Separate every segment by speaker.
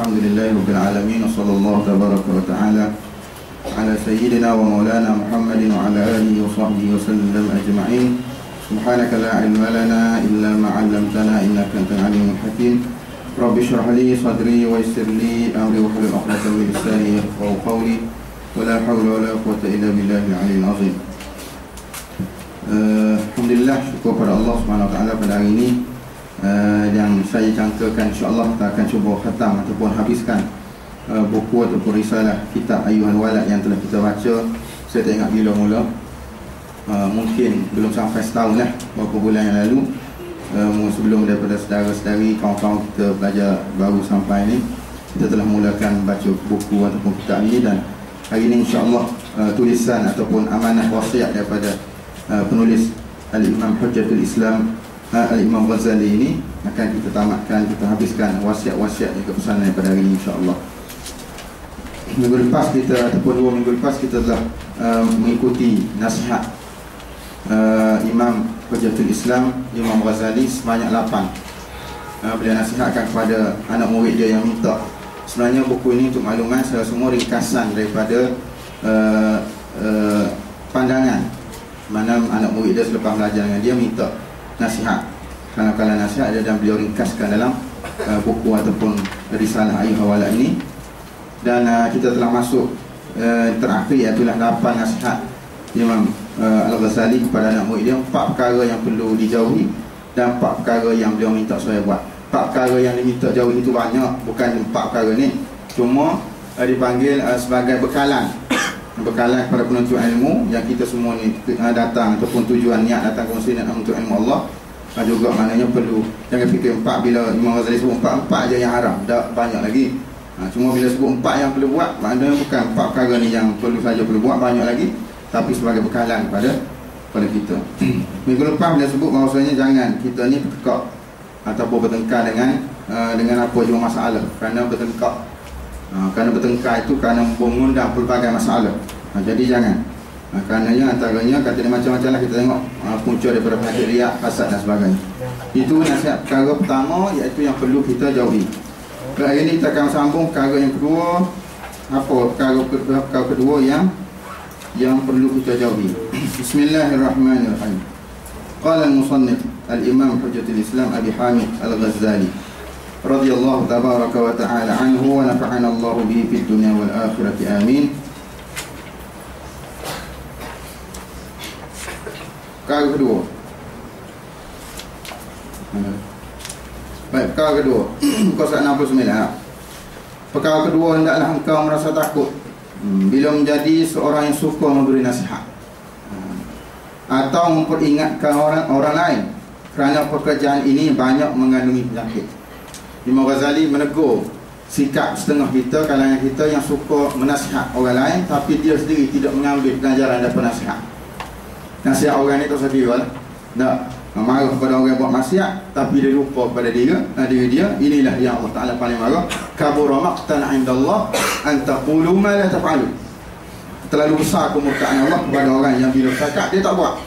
Speaker 1: Alhamdulillahirabbil alamin, wassallallahu tabaraka wa ta'ala ala sayyidina wa maulana Muhammadin wa ala alihi wa sahbihi wa sallam ajma'in. Subhanaka la ilma lana illa ma 'allamtana innaka antal alimul hakim. Rabbi shrah li sadri wa yassir li amri wa hlul 'uqdatam min lisani yafqahu qawli. Wa la hawla wa la quwwata illa billahil 'aliyyil 'azim. Alhamdulillah, syukur pada Allah Subhanahu wa taala pada hari ini yang saya jangkakan insya-Allah kita akan cuba khatam ataupun habiskan buku ataupun risalah kitab Ayyuhal Walad yang telah kita baca. Saya tak ingat bila mula, mungkin belum sampai setahun lah, beberapa bulan yang lalu. Sebelum daripada saudara-saudari, kawan-kawan kita belajar baru sampai ni, kita telah mulakan baca buku ataupun kitab ini. Dan hari ini insya-Allah tulisan ataupun amanah wasiat daripada penulis Al-Imam Hujjatul Islam Al-Imam Ghazali ini akan kita tamatkan, kita habiskan wasiat-wasiat yang kepesanan daripada hari ini insya-Allah. Minggu lepas kita ataupun 2 minggu lepas kita telah mengikuti nasihat Imam Hujjatul Islam Imam Ghazali sebanyak 8. Beliau nasihatkan kepada anak murid dia yang minta. Sebenarnya buku ini untuk makluman saya semua ringkasan daripada pandangan mana anak murid dia selepas belajar dengan dia minta nasihat. Kalau nasihat ada dan beliau ringkaskan dalam buku ataupun risalah Ayyuhal Walad ini. Dan kita telah masuk terakhir, iaitu 8 nasihat Imam Al-Ghazali kepada anak murid dia. 4 perkara yang perlu dijauhi dan 4 perkara yang beliau minta supaya buat. 4 perkara yang diminta jauhi itu banyak, bukan 4 perkara ni. Cuma dipanggil sebagai bekalan kepada penuntut ilmu yang kita semua ni datang ataupun tujuan niat datang ke masjid untuk ilmu Allah. Juga maknanya perlu, jangan fikir 4 bila Imam Ghazali sebut 4 je yang haram, dah banyak lagi. Cuma bila sebut 4 yang perlu buat, maknanya bukan 4 perkara ni yang perlu saja perlu buat, banyak lagi, tapi sebagai bekalan pada kita. Minggu lepas bila sebut bahawasanya jangan kita ni bertekak ataupun bertengkar dengan apa jua masalah. Kerana bertengkar itu kerana mengundang pelbagai masalah. Jadi jangan. Karenanya antaranya kata dia macam-macam lah, kita tengok punca daripada penyakit riak, hasad dan sebagainya. Itu nasihat perkara pertama, iaitu yang perlu kita jauhi. Hari ini kita akan sambung perkara yang kedua. Apa perkara kedua yang perlu kita jauhi? Bismillahirrahmanirrahim. Qala al-musannif al-Imam Hujjatul Islam Abi Hamid Al-Ghazali radhiyallahu tabaraka wa ta'ala anhu wa nafa'ana Allahu bihi fid dunya wal akhirati amin. Perkara kedua. Baik, perkara kedua. Muka 69. Perkara kedua, hendaklah engkau merasa takut bila menjadi seorang yang suka memberi nasihat atau memperingatkan orang lain, kerana pekerjaan ini banyak mengandungi penyakit. Imam Ghazali menegur sikap setengah kita, kalangan kita yang suka menasihat orang lain tapi dia sendiri tidak mengambil pengajaran daripada nasihat. Nasihat orang ni tak sendiri lah. Marah kepada orang yang buat maksiat tapi dia lupa kepada diri dia. Inilah yang Allah Ta'ala paling marah. Kabura maqtan 'indallah an taqulu ma la taf'alun. Terlalu besar kemurkaan Allah kepada orang yang bila cakap dia tak buat.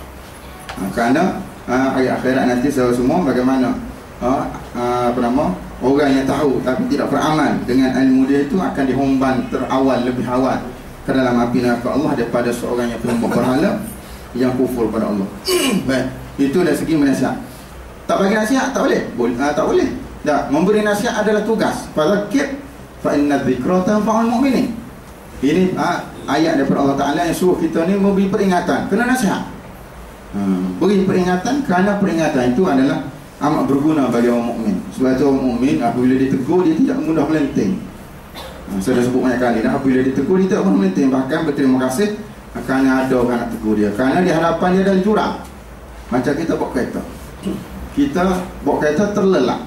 Speaker 1: Kerana hari akhirat nanti saudara semua bagaimana orang yang tahu tapi tidak beramal dengan ilmu dia itu akan dihumban lebih awal ke dalam api neraka Allah daripada seorang yang penyembah berhala yang kufur pada Allah. Baik, itu dari segi menasihat. Tak bagi nasihat tak boleh. Tak boleh. Tak, memberi nasihat adalah tugas. Fadzakir fa inna dzikra tanfa'ul mu'minin. Ini ayat daripada Allah Ta'ala yang suruh kita ni memberi peringatan, kena nasihat. Beri peringatan kerana peringatan itu adalah amat berguna bagi orang mukmin. Sebab itu orang mukmin apabila ditegur dia tidak mudah melenting. Saya dah sebut banyak kali dah, apabila ditegur dia tidak mudah melenting, bahkan berterima kasih kerana ada orang nak tegur dia, kerana di hadapan dia ada jurang. Macam kita bawa kereta, terlelap,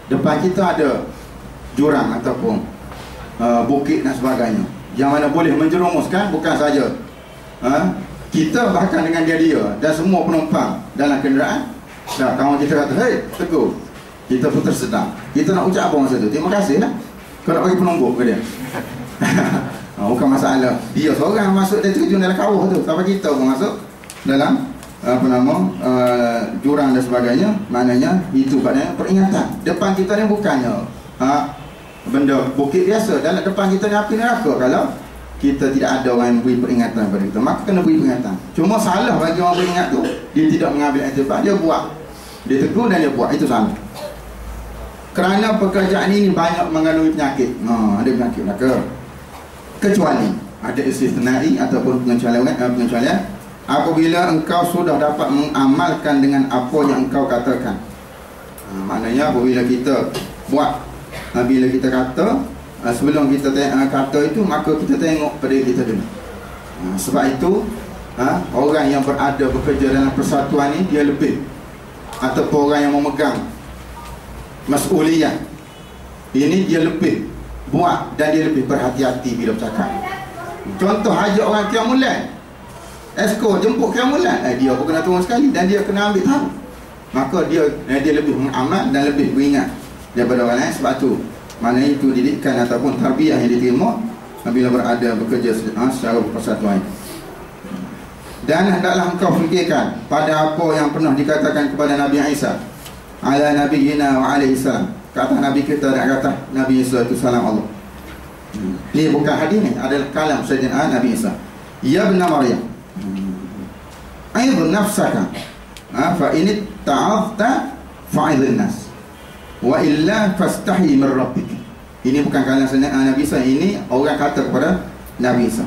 Speaker 1: depan kita ada jurang ataupun bukit dan sebagainya, yang mana boleh menjerumuskan bukan saja kita, bahkan dengan dia dan semua penumpang dalam kenderaan. Dah kawan kita kata, hei, tegur, kita pun tersedar. Kita nak ucap apa masa tu? Terima kasih lah. Kau nak bagi penumbuk ke dia? Bukan masalah dia seorang masuk dan terjun dalam kawah tu, sampai kita pun masuk dalam jurang dan sebagainya. Maknanya itu maknanya peringatan. Depan kita ni bukannya benda bukit biasa. Dalam depan kita ni api neraka. Kalau kita tidak ada orang yang beri peringatan kepada kita, maka kena beri peringatan. Cuma salah bagi orang beringat tu, dia tidak mengambil iktibar, dia buat, dia tegur dan dia buat. Itu salah. Kerana pekerjaan ini banyak mengandungi penyakit. Ada penyakit neraka. Kecuali ada istisnai ataupun pengecualian apabila engkau sudah dapat mengamalkan dengan apa yang engkau katakan. Maknanya apabila kita buat, bila kita kata, sebelum kita kata itu, maka kita tengok pada kita dulu. Sebab itu orang yang berada bekerja dalam persatuan ini, dia lebih, ataupun orang yang memegang mas'uliyah ini, dia lebih buat dan dia lebih berhati-hati bila bercakap. Contoh, ajak orang Qiyamul Lail, esko jemput Qiyamul Lail, dia pun kena turun sekali dan dia kena ambil tahu. Maka dia lebih mengamal dan lebih beringat daripada orang lain. Sebab tu maknanya itu didikan ataupun tarbiyah yang diterima bila berada bekerja secara persatuan. Dan hendaklah engkau fikirkan pada apa yang pernah dikatakan kepada Nabi Isa ala nabiyina wa alaihi salam, kata Nabi kita dan kata Nabi Isa itu salam Allah. Ini bukan hadis ni, adalah kalam Sayyidina Nabi Isa. Ya ibn Maryam, aidh nafsaka fa in ta'afta fa'idhin nas wa illa fastahi min rabbik. Ini bukan kalam Sayyidina Nabi Isa, ini orang kata kepada Nabi Isa,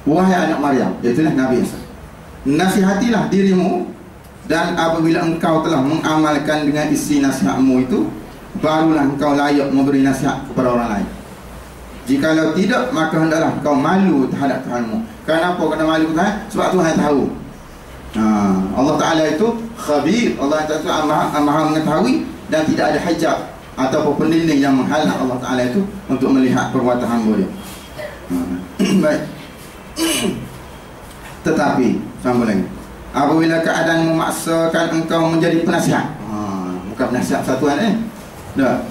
Speaker 1: wahai anak Maryam, itulah Nabi Isa, nasihatilah dirimu, dan apabila engkau telah mengamalkan dengan isi nasihatmu itu, barulah engkau layak memberi nasihat kepada orang lain. Jikalau tidak, maka hendaklah engkau malu terhadap Tuhanmu. Kenapa kena malu Tuhan? Sebab Tuhan tahu. Allah Ta'ala itu khabir, Allah Ta'ala itu maha mengetahui, dan tidak ada hijab ataupun pendinding yang menghalang Allah Ta'ala itu untuk melihat perbuatan hamba dia. Baik. Tetapi sambung lagi, apabila keadaan memaksakan engkau menjadi penasihat, bukan penasihat persatuan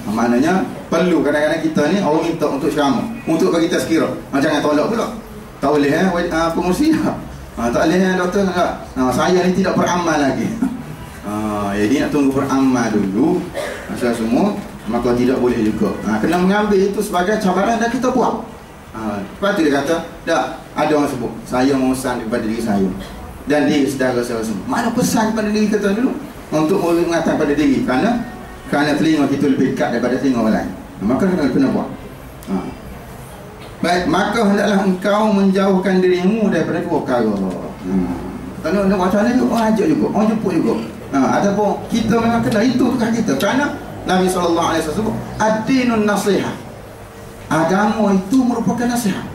Speaker 1: maknanya perlu kadang-kadang kita ni orang minta untuk ceramah, untuk bagi kita sekira, jangan tolak pula. Tak boleh pengurusi tak boleh doktor tak. Saya ni tidak beramal lagi. Jadi nak tunggu beramal dulu semua, maka tidak boleh juga. Kena mengambil itu sebagai cabaran dan kita buat. Lepas tu dia kata, tak, ada orang sebut saya memesan daripada diri saya dan diri saudara saya semua. Mana pesan pada diri kita dulu untuk mengatakan pada diri, kerana telinga kita lebih dekat daripada telinga orang lain. Maka kena buat. Baik, maka hendaklah engkau menjauhkan dirimu daripada dua perkara. Kalau nak macam mana juga, orang ajak juga, orang jemput juga. Ataupun kita memang kena, itu bukan kita. Kerana Nabi SAW sebut ad-dinun nasihat, agama itu merupakan nasihat.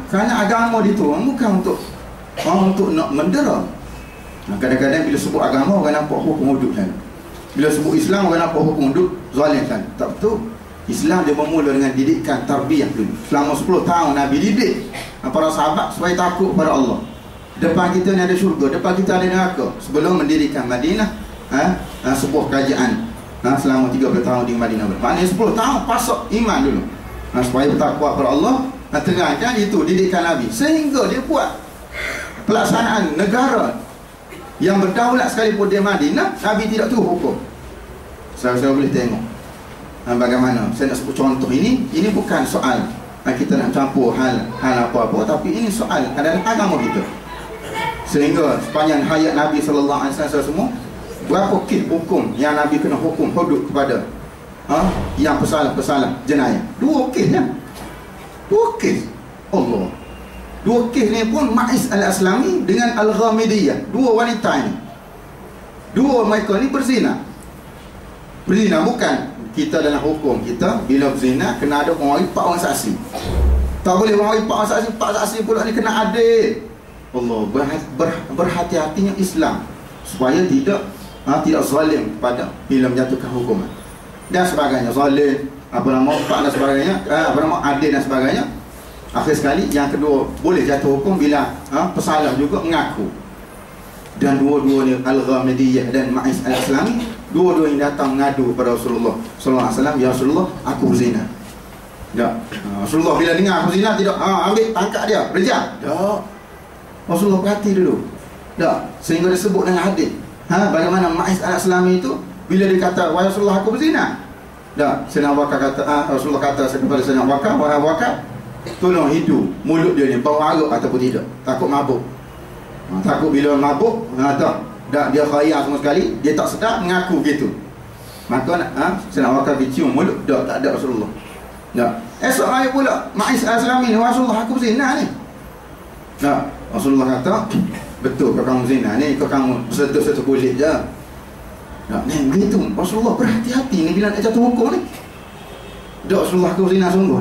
Speaker 1: Kerana agama itu bukan untuk nak mendera. Kadang-kadang bila sebut agama, orang nampak hukum hudud kan. Bila sebut Islam, orang nampak hukum hudud zalim kan. Tak betul. Islam dia bermula dengan didikan tarbiyah dulu. Selama 10 tahun Nabi didik para sahabat supaya takut kepada Allah. Depan kita ni ada syurga, depan kita ada neraka. Sebelum mendirikan Madinah, sebuah kerajaan selama 30 tahun di Madinah. Maknanya 10 tahun pasok iman dulu, supaya bertakwa kepada Allah. Terangkan itu didikan Nabi, sehingga dia buat pelaksanaan negara yang berdaulat sekalipun di Madinah, Nabi tidak turun hukum. Saya boleh tengok bagaimana. Saya nak sebut contoh ini bukan soal kita nak campur hal apa-apa, tapi ini soal adalah agama kita. Sehingga sepanjang hayat Nabi SAW semua, berapa kes hukum yang Nabi kena hukum hudud kepada yang pesalah jenayah? 2 kes ya. 2 kes. Allah. 2 kes ni pun Ma'is al-Aslami dengan Al-Ghamidiyah, 2 wanita ini. 2 mereka ni berzina. Berzina bukan kita dalam hukum kita, bila berzina kena ada orang 4 orang saksi. Tak boleh orang 4 orang saksi, 4 saksi pula ni kena adil. Allah, berhati-hatinya Islam supaya tidak zalim pada bila menjatuhkan hukuman dan sebagainya. Zalim, pak dan sebagainya, adil dan sebagainya. Akhir sekali yang kedua boleh jatuh hukum bila pesalah juga mengaku. Dan dua-dua ni Al-Ghamidiyah dan Ma'is al-Aslami, dua-dua yang datang mengadu kepada Rasulullah sallallahu alaihi wasallam, ya Rasulullah, aku berzina. Tak. Rasulullah bila dengar aku zina, tidak ambil tangkap dia, rejam. Tak. Rasulullah perhati dulu. Tak. Sehingga disebut dengan hadis. Bagaimana Ma'is al-Aslami itu bila dia kata, wahai Rasulullah, aku berzina. Dah, Sayyidina Abu Bakar kata, Rasulullah kata kepada Sayyidina Abu Bakar, wahai Abu Bakar, tolong hidu mulut dia ni, bau arak ataupun tidak. Takut mabuk. Takut bila mabuk, tak dia khayal semua sekali, dia tak sedar mengaku gitu. Maka Sayyidina Abu Bakar cium mulut, tak ada Rasulullah. Tak. Esok hari pula Ma'is al-Aslami ni, Rasulullah aku berzina ni. Tak. Rasulullah kata, betul kau kamu zina ni, kau kamu bersentuh-sentuh kulit je. Tak, ni begitu. Rasulullah berhati-hati ni bila nak jatuh hukum ni. Tak, Rasulullah aku zina sungguh.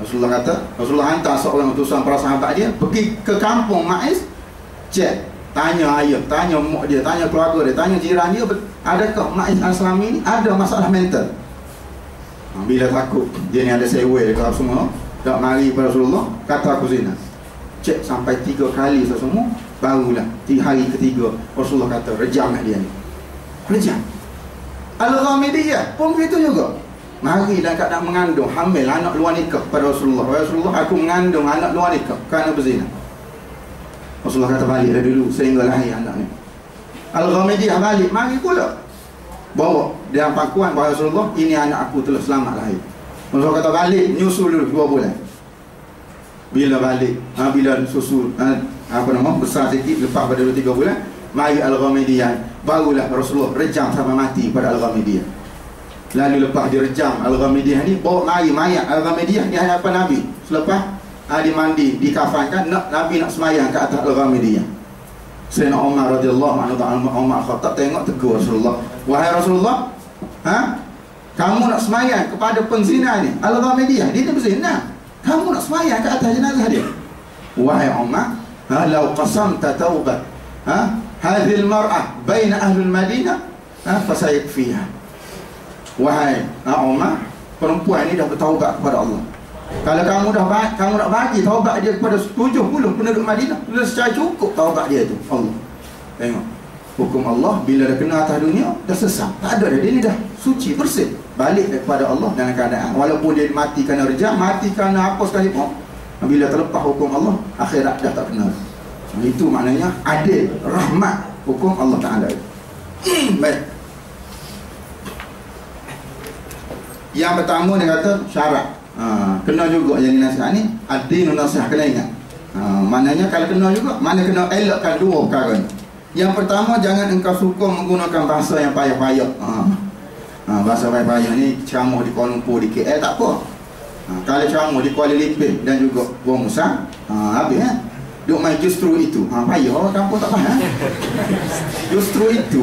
Speaker 1: Rasulullah kata, Rasulullah hantar seorang utusan para sahabat dia pergi ke kampung Ma'is, cek, tanya ayah, tanya mak dia, tanya keluarga dia, tanya jiran dia, adakah Ma'is al-Aslami ni ada masalah mental. Bila takut dia ni ada sewel ke apa semua, tak mari pada Rasulullah, kata aku zina. Cek sampai 3 kali semua, barulah di hari ketiga Rasulullah kata rejam dia ni. Rejam. Al-Ghamidiyah pun begitu juga. Mari dan keadaan mengandung, hamil anak luar nikah pada Rasulullah. Rasulullah, aku mengandung anak luar nikah kerana berzina. Rasulullah kata balik dah dulu sehingga lahir anak ni. Al-Ghamidiyah balik, mari pula bawa dia pangkuan kepada Rasulullah, ini anak aku telah selamat lahir. Rasulullah kata balik, nyusul dulu 2 bulan. Bila balik, bila susul besar sikit, lepas pada 2-3 bulan, mari Al-Ghamidiyah, barulah Rasulullah rejam sampai mati pada Al-Ghamidiyah. Lalu lepas direjam Al-Ghamidiyah ni, bawa mari mayat Al-Ghamidiyah di hadapan Nabi. Selepas dimandi, dikafankan, Nabi nak semayang ke atas Al-Ghamidiyah. Sayyidina Umar radhiyallahu anhu, Umar Khattab tengok tegur Rasulullah, wahai Rasulullah, kamu nak semayang kepada penzina ni Al-Ghamidiyah, dia berzina, kamu nak semayang ke atas jenazah dia? Wahai Umar, law qasamta taubat hadhil mar'ah baina ahli al-Madinah fasayakfiha. Wahai Umar, perempuan ini dah bertaubat kepada Allah. Kalau kamu nak bagi taubat dia kepada 70 penduduk Madinah, sudah secara cukup taubat dia tu. Allah tengok hukum Allah, bila dah kena atas dunia dah sesat, tak ada dah, dia ni dah suci, bersih, balik kepada Allah dalam keadaan walaupun dia mati kerana rejam, mati kerana apa sekalipun, bila terlepas hukum Allah, akhirat dah tak kena. Itu maknanya adil, rahmat hukum Allah Ta'ala. Baik. Yang pertama dia kata syarat, kena juga yang nasihat ni, ad-dinu nasihat, kena ingat. Maknanya kalau kena juga, mana kena elakkan 2 perkara ni. Yang pertama, jangan engkau suka menggunakan bahasa yang payah-payah. Bahasa payah-payah ni ceramah di Kuala Lumpur, di KL tak apa. Kalau ceramah di Kuala Lumpur dan juga Buang Musa, habis duk main justru itu. Payah orang kampung tak faham. Justru itu.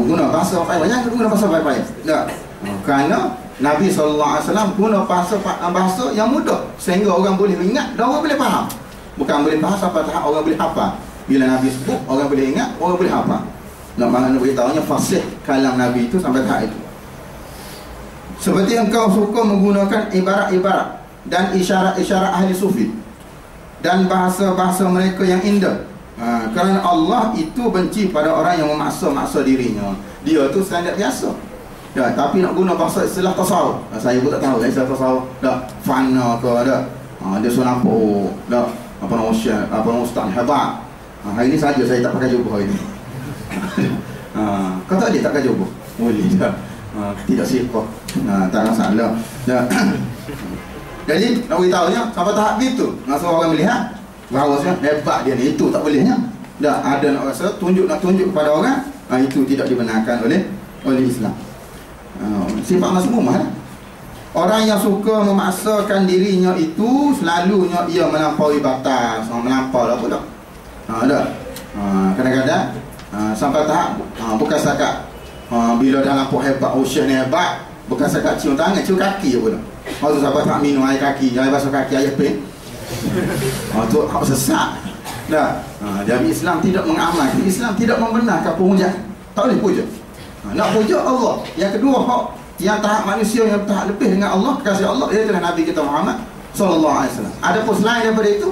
Speaker 1: Guna bahasa payah, jangan guna bahasa payah. Tak. Kerana Nabi SAW guna bahasa yang mudah sehingga orang boleh ingat dan orang boleh faham. Bukan boleh faham sampai tahap orang boleh hafal. Bila Nabi sebut, orang boleh ingat, orang boleh hafal. Nak makna beritahunya fasih kalam Nabi itu sampai tahap itu. Seperti engkau suka menggunakan ibarat-ibarat dan isyarat-isyarat ahli sufi dan bahasa-bahasa mereka yang indah. Kerana Allah itu benci pada orang yang memaksa-maksa dirinya. Dia tu standard biasa. Ya, tapi nak guna bahasa istilah tasawuf, saya pun tak tahu istilah tasawuf. Dak fana ke ada. Dia suruh nampak. Dak apa nama ustaz, apa nama ustaz hebat. Hari ni saja saya tak pakai jubah hari ni. Kata dia tak pakai jubah. Boleh tak? Tidak siapa. Tak masalah. Jadi nak beritahunya sampai tahap gitu. Masa orang melihat bahawasanya hebat dia ni, itu tak bolehnya. Dah ada nak rasa nak tunjuk kepada orang, itu tidak dibenarkan oleh Islam. Sifat mazmumah. Orang yang suka memaksakan dirinya itu selalunya ia melampaui batas, melampau apa tak? Ada. Kadang-kadang sampai tahap bukan setakat bila dah nampak hebat, syekh ni hebat, bukan setakat cium tangan, cium kaki apa dah. Waktu sampai tak minum air kaki, jangan basuh kaki air pen. Tu hak sesat. Dah. Jadi Islam tidak mengamalkan, Islam tidak membenarkan puja. Tak boleh puja. Nak puja Allah. Yang kedua, hak yang tahap manusia yang tahap lebih dengan Allah, kekasih Allah, iaitu Nabi kita Muhammad sallallahu alaihi wasallam. Adapun selain daripada itu,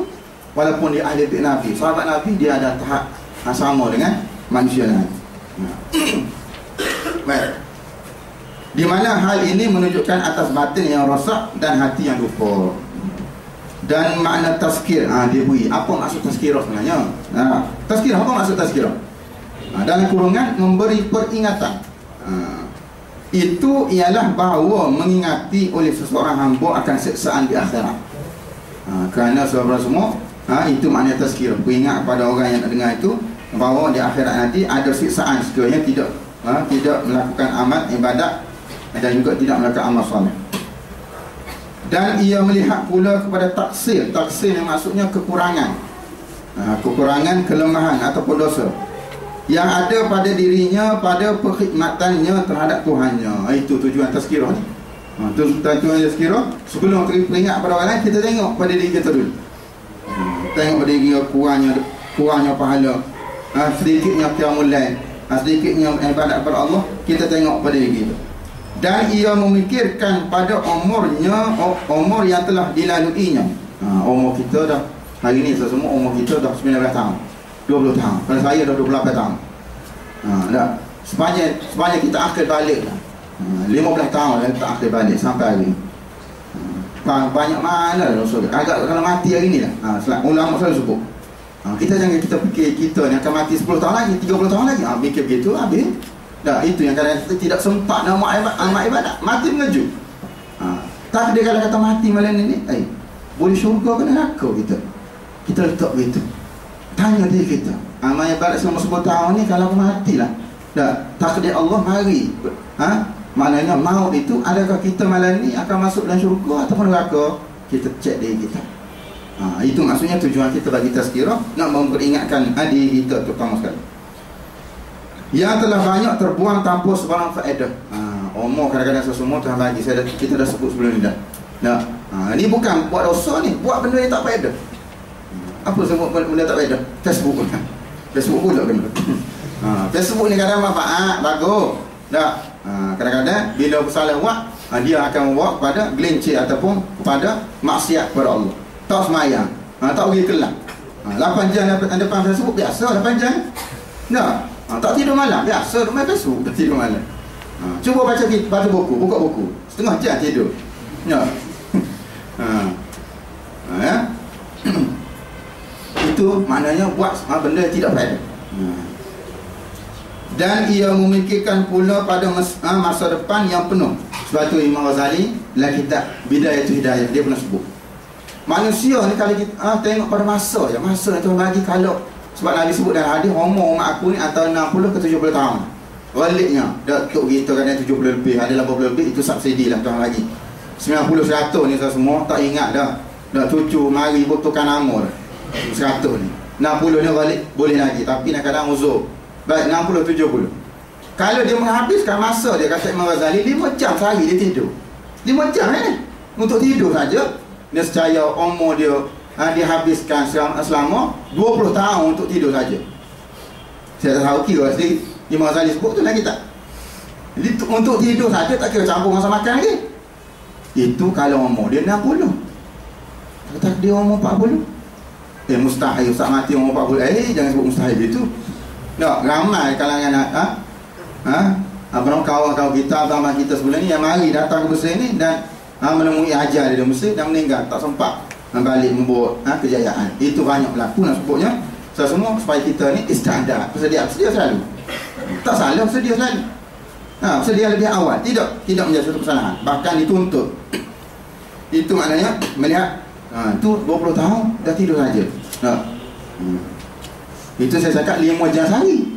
Speaker 1: walaupun dia ahli bait Nabi, sahabat Nabi, dia ada tahap sama dengan manusia lain. Baik. Di mana hal ini menunjukkan atas batin yang rosak dan hati yang lupa. Dan makna tazkir, dia beri apa maksud tazkirah sebenarnya? Tazkirah, apa maksud tazkirah? Dalam kurungan memberi peringatan. Itu ialah bahawa mengingati oleh seseorang hamba akan siksaan di akhirat. Kerana saudara semua, itu makna tazkirah, peringat kepada orang yang nak dengar itu bahawa di akhirat nanti ada siksaan sekiranya tidak melakukan amal ibadat dan juga tidak melakukan amal soleh. Dan ia melihat pula kepada taksir. Taksir yang maksudnya kekurangan, kekurangan, kelemahan ataupun dosa yang ada pada dirinya pada perkhidmatannya terhadap Tuhannya. Itu tujuan tazkirah ni. Tujuan tazkirah, sebelum teringat pada orang lain, kita tengok pada diri kita dulu. Tengok pada diri kita, kurangnya pahala, sedikitnya qiyamul lail, sedikitnya ibadat kepada Allah. Kita tengok pada diri kita. Dan ia memikirkan pada umur yang telah dilaluinya. Umur kita dah, hari ni semua umur kita dah 19 tahun, 20 tahun. Kalau saya dah 28 tahun. Dah sepanjang kita akhir balik dah. 15 tahun dah kita akhir balik sampai hari ni. Banyak mana dah dosa. Agak kalau mati hari ni dah. Ulama selalu sebut. Kita jangan kita fikir kita ni akan mati 10 tahun lagi, 30 tahun lagi. Fikir begitu habis. Dah, itu yang kadang kita tidak sempat nak amal ibadat. Mati mengejut. Tak dia kalau kata mati malam ni, boleh syurga ke neraka kita? Kita letak begitu. Tanya diri kita, amal ibadat selama 10 tahun ni kalau aku matilah. Dah, takdir Allah mari. Maknanya maut itu, adakah kita malam ni akan masuk dalam syurga ataupun neraka? Kita cek diri kita. Itu maksudnya tujuan kita bagi tazkirah, nak memperingatkan diri kita terutama sekali. Yang telah banyak terbuang tanpa sebarang faedah. Umur kadang-kadang semua Tuhan bagi, kita dah sebut sebelum ni dah. Ni bukan buat dosa ni, buat benda yang tak faedah. Apa sebut benda tak faedah? Facebook pun kan. Facebook pun tak kena. Facebook ni kadang manfaat, bagus. Kadang-kadang bila bersalah buat, dia akan membawa kepada gelincir ataupun kepada maksiat kepada Allah. Tak semayang, tak pergi kelas. 8 jam depan Facebook biasa 8 jam. Tak tidur malam, biasa main Facebook, tak tidur malam. Cuba baca buku, buka buku, setengah jam tidur. Itu maknanya buat benda yang tidak faedah. Dan ia memikirkan pula pada masa depan yang penuh. Sebab tu Imam Ghazali dalam kitab Bidayatul Hidayah dia pernah sebut, manusia ni kalau kita tengok pada masa je, masa yang Tuhan bagi. Kalau sebab Nabi sebut dalam hadis, umur umat aku ni antara 60 ke 70 tahun. Baliknya Datuk kita kadang 70 lebih, ada 80 lebih, itu subsidi lah Tuhan bagi. 90, 100 ni semua tak ingat dah. Dah cucu mari butuhkan nama dah 100 ni. 60 ni balik boleh lagi, tapi kadang-kadang uzur. Baik 60, 70. Kalau dia menghabiskan masa, dia kata Imam Ghazali 5 jam sehari dia tidur. 5 jam untuk tidur saja. Dia secara umur dia dihabiskan selama 20 tahun untuk tidur saja. Saya tak tahu kira sedikit Imam Ghazali sebut tu lagi tak. Jadi untuk tidur saja tak kira campur masa makan lagi. Itu kalau umur dia 60. Kata dia umur 40, mustahil Ustaz mati umur 40. Jangan sebut mustahil itu. Tak, ramai kalangan kawan-kawan kita, abang kita sebelum ni yang mari datang ke Mesir ni dan menemui ajar di Mesir dan meninggal, tak sempat balik membawa kejayaan. Itu banyak berlaku nak sebutnya. Semua supaya kita ni istiadat, bersedia selalu. Tak salah bersedia selalu. Bersedia lebih awal, tidak menjadi satu kesalahan, bahkan dituntut. Itu maknanya melihat tu 20 tahun dah tidur saja. Itu saya cakap 5 jam sehari.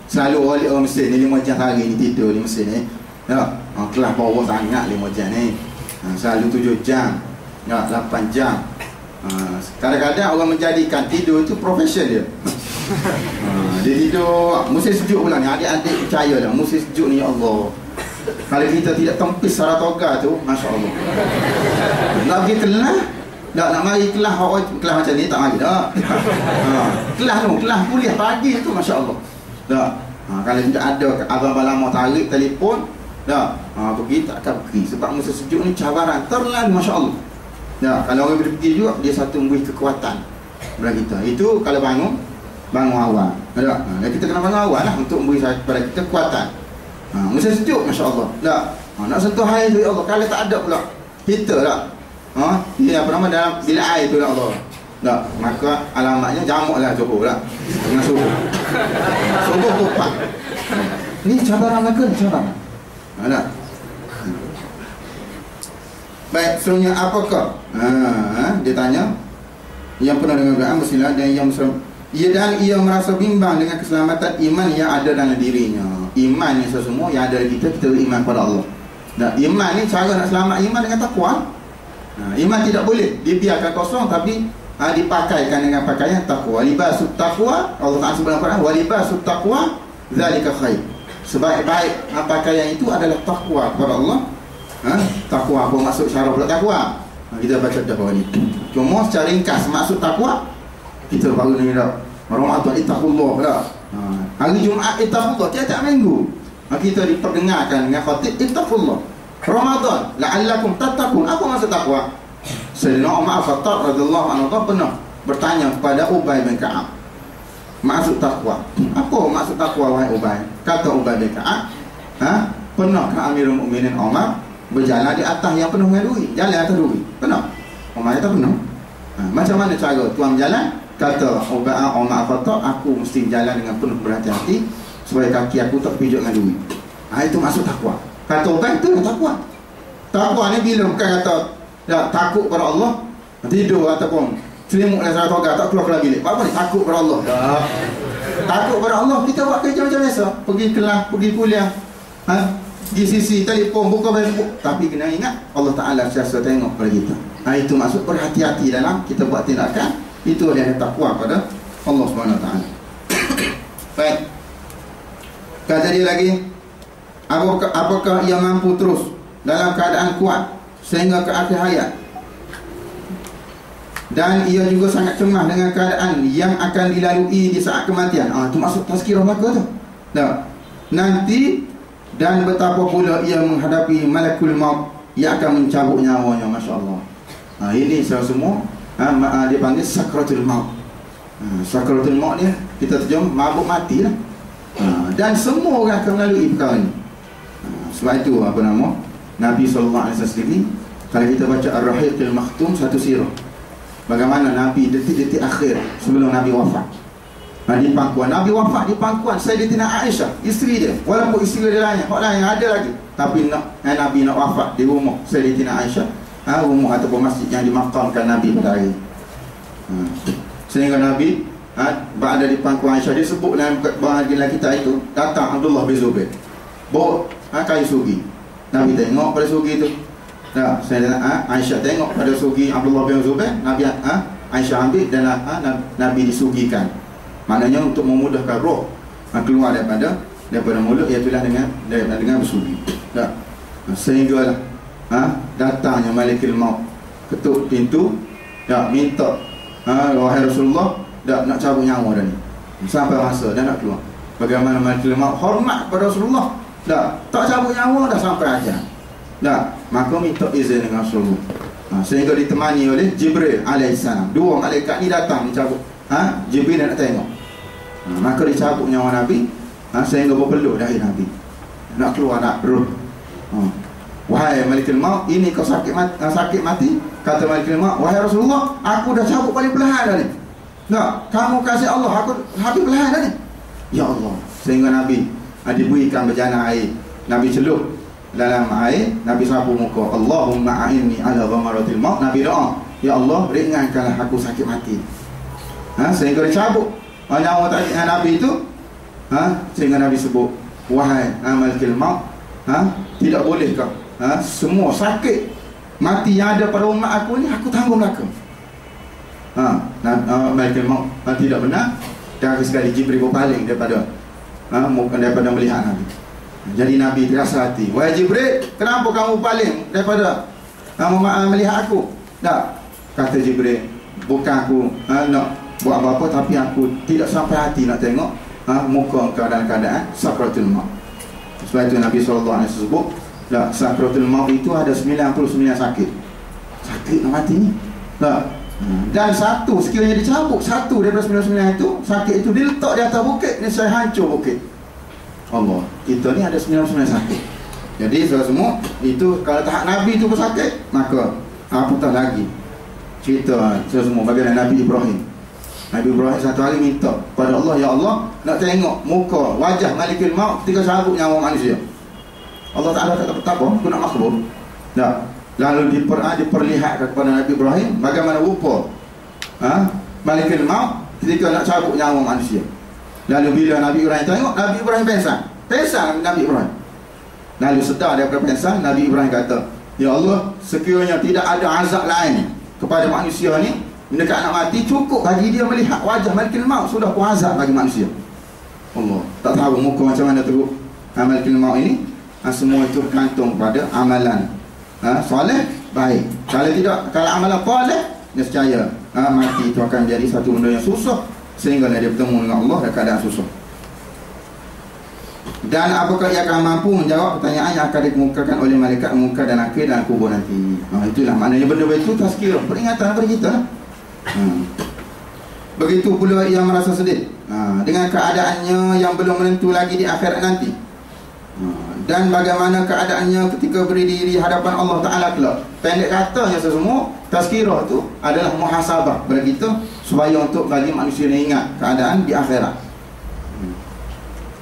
Speaker 1: Selalu orang Mesir ni 5 jam sehari ni tidur di Mesir ni. Kelas bawah sangat 5 jam ni. Selalu 7 jam, 8 jam. Kadang-kadang orang menjadikan tidur itu profession dia. Dia tidur musim sejuk pula ni. Adik-adik percaya dah, musim sejuk ni, ya Allah, kalau kita tidak tempis Saratoga tu, Masya Allah, nak pergi kelas, nak mari kelas macam ni tak mari dah. Kelas kuliah pagi tu, Masya Allah. Kalau tidak ada abang balama tarik telefon, pergi tak akan pergi. Sebab musim sejuk ni cabaran terlalu, Masya Allah. Kalau orang boleh pergi juga, dia satu memberi kekuatan kepada kita. Itu kalau bangun awal. Kita kena bangun awal lah untuk memberi kepada kita kekuatan. Musim sejuk, Masya Allah. Nak sentuh air tu, ya Allah. Kalau tak ada pula heater tak, dia apa nama dalam bilik air tu, ya Allah. Maka alamatnya jamuk lah suhu lah, dengan suhu. Subuh tupak. Ni cabaran mereka ni cabaran. Ada. Baik, seterusnya apakah? Dia tanya. Yang pernah dengar Quran mestilah dan yang ia merasa bimbang dengan keselamatan iman yang ada dalam dirinya. Iman ni semua yang ada di kita beriman pada Allah. Nah, iman ni cara nak selamat iman dengan takwa. Iman tidak boleh dibiarkan kosong, tapi dipakaikan dengan pakaian takwa. Libasut taqwa, Allah Taala sebut dalam Quran, wa libasut taqwa zalika khair. Sebaik-baik pakaian itu adalah takwa kepada Allah. Takwa apa maksud syarah pula takwa? Kita baca dah bawah ni. Cuma secara ringkas maksud takwa kita baru ni dah. Ramadan ittaqullah dah. Hari Jumaat ittaqullah tiap-tiap minggu. Kita diperdengarkan dengan khatib ittaqullah. Ramadan la'allakum tattaqun. Apa maksud takwa? Sayyidina Umar Khattab radhiyallahu anhu pernah bertanya kepada Ubay bin Ka'ab. Maksud takwa. Apa maksud takwa wahai Ubay? Kata Ubay bin Ka'ab, pernahkah Amirul Mukminin Umar berjalan di atas yang penuh dengan duri? Jalan atas duri. Pernah? Umar kata pernah. Macam mana cara tuan berjalan? Kata Umar Khattab, aku mesti jalan dengan penuh berhati-hati supaya kaki aku tak pijak dengan duri. Itu maksud takwa. Kata Ubay, itu takwa. Takwa ni bila bukan kata takut pada Allah, tidur ataupun selimut dalam satu agak tak keluar bilik. Apa ni? Takut pada Allah. Takut pada Allah, kita buat kerja macam biasa. Pergi kelas, pergi kuliah, pergi sisi telefon, buka Facebook. Tapi kena ingat Allah Ta'ala sentiasa tengok pada kita. Itu maksud berhati-hati dalam kita buat tindakan. Itu adalah takwa pada Allah Subhanahu Wa Ta'ala. Baik. Kata dia lagi, apakah ia mampu terus dalam keadaan kuat sehingga ke akhir hayat, dan ia juga sangat cemas dengan keadaan yang akan dilalui di saat kematian. Itu maksud tazkirah belaka tu. Nanti, dan betapa pula ia menghadapi malakul maut yang akan mencabut nyawanya. Masya Allah. Ini semua dia panggil sakratul maut. Sakratul maut ni kita terjem mabuk mati lah. Dan semua orang akan melalui perkara ni. Sebab itu Nabi SAW sendiri, kalau kita baca Ar-Rahiqil Makhtum, satu sirah bagaimana Nabi detik-detik akhir sebelum Nabi wafat, di pangkuan Nabi wafat, di pangkuan Sayyidatina Aisyah, isteri dia. Walaupun isteri dia lain, orang lain ada lagi, tapi Nabi nak wafat di rumah Sayyidatina Aisyah, rumah ataupun masjid yang dimakamkan Nabi pada hari. Sehingga Nabi berada di pangkuan Aisyah. Dia sebut dalam bahagian kita itu, datang Abdullah bin Zubair bawa kayu sugi. Nabi tengok pada sugi itu. Aisyah tengok pada sugi Abdullah bin Zubair. Nabi Aisyah ambil dan Nabi disugikan. Maknanya untuk memudahkan roh keluar daripada mulut, iaitulah dengan bersugi. Sehinggalah datangnya Malikul Maut, ketuk pintu, minta, wahai Rasulullah, nak cabut nyawa dah ni. Sampai masa dah nak keluar. Bagaimana Malikul Maut hormat kepada Rasulullah, tak cabut nyawa dah sampai ajar. Maka minta izin dengan Rasulullah. Sehingga ditemani oleh Jibril alaihissalam. Dua malaikat ni datang mencabut. Jibril nak tengok. Maka dicabut nyawa Nabi, sehingga berpeluh dari Nabi. Nak keluar nak roh. Wahai Malikul Maut, ini kau sakit mati. Kata Malikul Maut, wahai Rasulullah, aku dah cabut paling perlahan dah ni. Kamu kasih Allah, aku habis perlahan dah ni. Ya Allah. Sehingga Nabi diberikan bejana air. Nabi celup dalam air, Nabi sapu muka, Allahumma a'inni ala ghamaratil maut. Nabi doa, ya Allah, ringankanlah aku sakit mati. Sehingga dicabut nyawa tadi Nabi itu. Sehingga Nabi sebut, wahai Malikul Maut, tidak bolehkah semua sakit mati yang ada pada umat aku ni aku tanggung belakang. Malikul Maut tidak benar. Dan sekali Jibril berpaling daripada melihat Nabi. Jadi Nabi terasa hati, wahai Jibril, kenapa kamu paling daripada melihat aku? Kata Jibril, bukan aku nak buat apa-apa, tapi aku tidak sampai hati nak tengok muka engkau dalam keadaan sakratul maut. Sebab itu Nabi SAW sebut, sakratul maut itu ada 99 sakit. Sakit nak mati ni. Dan satu sekiranya dicabut, satu daripada 99 itu, sakit itu diletak di atas bukit, ni saya hancur bukit. Allah, kita ni ada 99 sakit. Jadi semua itu kalau tahap Nabi itu bersakit, maka apatah lagi cerita semua bagaimana Nabi Ibrahim. Nabi Ibrahim satu hari minta pada Allah, ya Allah, nak tengok muka wajah Malikul Maut ketika cabut nyawa manusia. Allah Ta'ala kata apa? Aku nak makhluk. Nah, lalu diperlihatkan kepada Nabi Ibrahim bagaimana rupa Malikul Maut ketika nak cabut nyawa manusia. Lalu bila Nabi Ibrahim tengok, Nabi Ibrahim Pensang Nabi Ibrahim. Lalu sedar daripada pensang, Nabi Ibrahim kata, ya Allah, sekiranya tidak ada azab lain kepada manusia ni, dekat nak mati, cukup bagi dia melihat wajah Malikul Maut, sudah pun azab bagi manusia. Allah tak tahu muka macam mana teruk Malikul Maut ini. Semua itu bergantung pada amalan soleh, baik. Kalau tidak, kalau amalan soleh, dia percaya mati itu akan jadi satu benda yang susah, sehingga dia bertemu dengan Allah dalam keadaan susah. Dan apakah ia akan mampu menjawab pertanyaan yang akan dikemukakan oleh malaikat munkar dan nakir dalam kubur nanti. Itulah maknanya benda itu tazkirah, peringatan kepada kita. Begitu pula ia merasa sedih dengan keadaannya yang belum menentu lagi di akhirat nanti. Dan bagaimana keadaannya ketika berdiri di hadapan Allah Ta'ala kelak. Pendek katanya sesemua, tazkirah itu adalah muhasabah kepada kita, supaya untuk bagi manusia yang ingat keadaan di akhirat.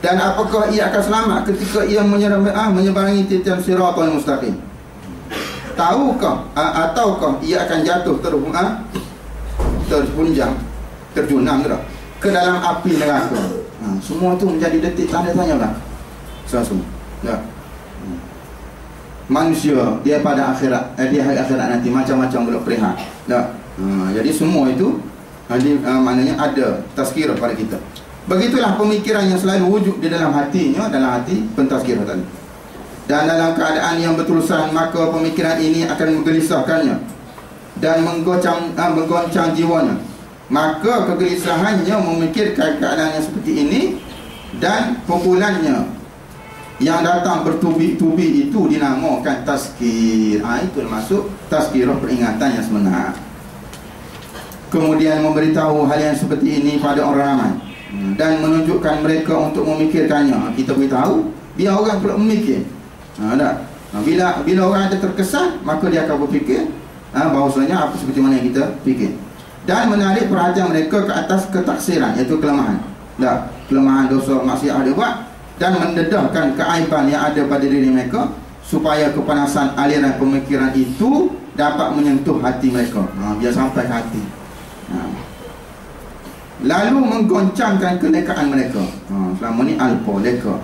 Speaker 1: Dan apakah ia akan selamat ketika ia menyeberangi titian siratal mustaqim? Tahukah ataukah ia akan jatuh terpunjang, terjunam ke dalam api neraka? Semua itu menjadi detik tanda tanya lah. Semua. Ya. Manusia dia pada akhirat, dia hari akhirat nanti macam-macam belok perihal. Ya. Jadi semua itu maknanya ada tazkirah pada kita. Begitulah pemikiran yang selalu wujud di dalam hatinya, dalam hati pentazkirah tadi. Dan dalam keadaan yang berterusan, maka pemikiran ini akan menggelisahkannya dan menggoncang jiwanya. Maka kegelisahannya memikirkan keadaan yang seperti ini, dan pukulannya yang datang bertubi-tubi itu dinamakan tazkir. Itu masuk tazkirah, peringatan yang sebenar. Kemudian memberitahu hal yang seperti ini pada orang ramai dan menunjukkan mereka untuk memikirkannya. Kita beritahu, biar orang pula memikir. Bila orang ada terkesan, maka dia akan berfikir bahawasanya apa seperti mana yang kita fikir. Dan menarik perhatian mereka ke atas ketaksiran, iaitu kelemahan. Kelemahan dosa maksiat dia buat, dan mendedahkan keaiban yang ada pada diri mereka, supaya kepanasan aliran pemikiran itu dapat menyentuh hati mereka. Biar sampai ke hati. Lalu menggoncangkan kenekaan mereka. Selama ni alpa, leka.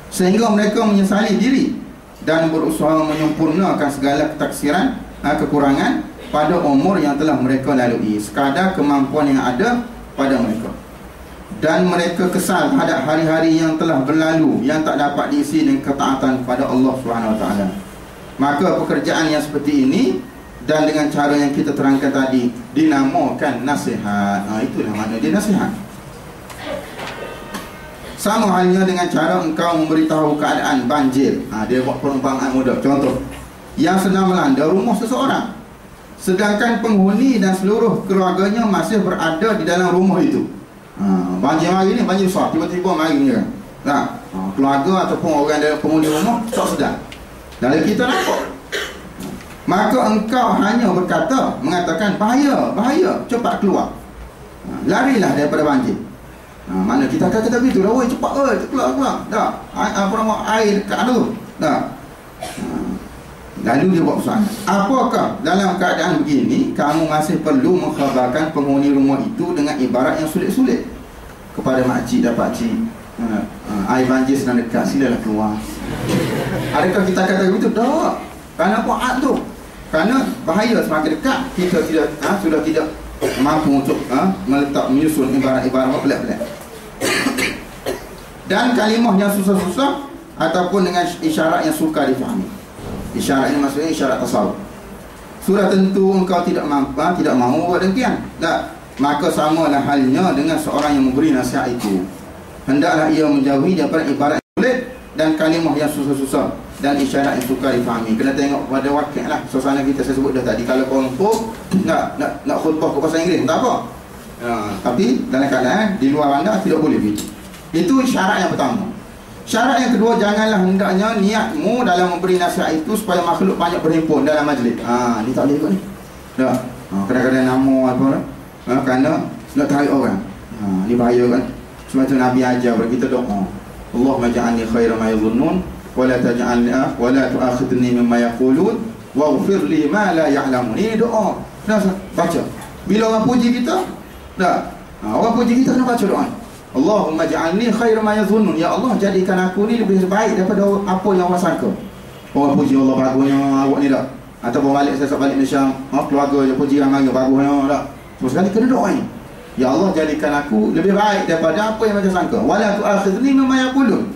Speaker 1: Sehingga mereka menyesali diri dan berusaha menyempurnakan segala ketaksiran, kekurangan pada umur yang telah mereka lalui, sekadar kemampuan yang ada pada mereka. Dan mereka kesal terhadap hari-hari yang telah berlalu, yang tak dapat diisi dengan ketaatan kepada Allah SWT. Maka pekerjaan yang seperti ini, dan dengan cara yang kita terangkan tadi, dinamakan nasihat. Itulah makna dia nasihat. Sama halnya dengan cara engkau memberitahu keadaan banjir. Dia buat perumpamaan mudah. Contoh, yang sedang melanda rumah seseorang, sedangkan penghuni dan seluruh keluarganya masih berada di dalam rumah itu. Banjir hari ni, banjir besar, tiba-tiba mari punya keluarga ataupun orang dalam penghuni rumah tak sedar, dan kita nampak. Maka engkau hanya mengatakan bahaya, cepat keluar, larilah daripada banjir. Mana kita akan kata begitu lah, oi cepat, keluar dah, apa nama air dekat tu dah. Lalu dia buat soalan, apakah dalam keadaan begini kamu masih perlu mengkhabarkan penghuni rumah itu dengan ibarat yang sulit-sulit kepada makcik dan pakcik, air banjir sedang dekat, silalah keluar. Adakah kita kata begitu? Tak. Kerana apa tu? Kerana bahaya semakin dekat, kita sudah tidak mampu untuk menyusun ibarat-ibarat pelik-pelik. Dan kalimah yang susah-susah ataupun dengan isyarat yang sukar difahami. Isyarat ini maksudnya isyarat tasawuf. Sudah tentu engkau tidak mahu buat demikian. Tak. Maka samalah halnya dengan seorang yang memberi nasihat itu. Hendaklah ia menjauhi daripada ibarat yang sulit dan kalimah yang susah-susah dan isyarat yang sukar difahami. Kena tengok pada wakil lah, suasana kita saya sebut dah tadi. Kalau kelompok nak khutbah ke bahasa Inggeris, tak apa. Tapi dalam keadaan di luar anda tidak boleh begitu. Itu syarat yang pertama. Syarat yang kedua, janganlah hendaknya niatmu dalam memberi nasihat itu supaya makhluk banyak berhimpun dalam majlis. Ni tak boleh ikut ni. Dah. Kadang-kadang nama apa dah. Kerana nak tarik orang. Ni bahaya kan. Sebab tu Nabi ajar kepada kita doa. Allahumma ja'alni khairan ma yadhunnun wa la taj'alni wa la tu'akhidni mimma yaqulun waghfir li ma la ya'lamun. Ini doa. Kena baca. Bila orang puji kita, orang puji kita kena baca doa. Allahumma ja'alni khairan ma yadhunnun. Ya Allah, jadikan aku ni lebih baik daripada apa yang orang sangka. Orang puji Allah bagusnya awak ni tak. Ataupun balik saya balik Malaysia, keluarga je puji ramai bagusnya tak. Terus sekali kena doa ni. Ya Allah, jadikan aku lebih baik daripada apa yang mereka sangka. Wala tu'akhidni mimma yaqulun.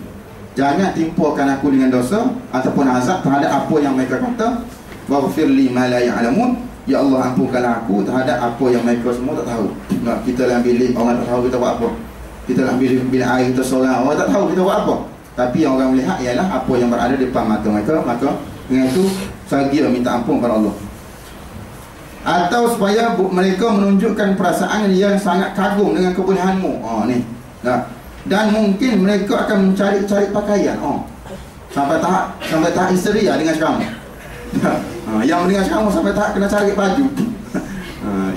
Speaker 1: Jangan timpakan aku dengan dosa ataupun azab terhadap apa yang mereka kata. Waghfir li ma la ya'lamun. Ya Allah, ampunkanlah aku terhadap apa yang mereka semua tak tahu. Kita dalam bilik orang tak tahu kita buat apa. Kita dalam bilik air kita seorang, orang tak tahu kita buat apa. Tapi yang orang melihat ialah apa yang berada di depan mata mereka. Maka dengan itu sagia minta ampun kepada Allah. Atau supaya mereka menunjukkan perasaan yang sangat kagum dengan kebolehanmu. Ni. Dan mungkin mereka akan mencari-cari pakaian. Sampai tahap histeria dengan ceramah. Yang mendengar ceramah sampai tahap kena cari baju.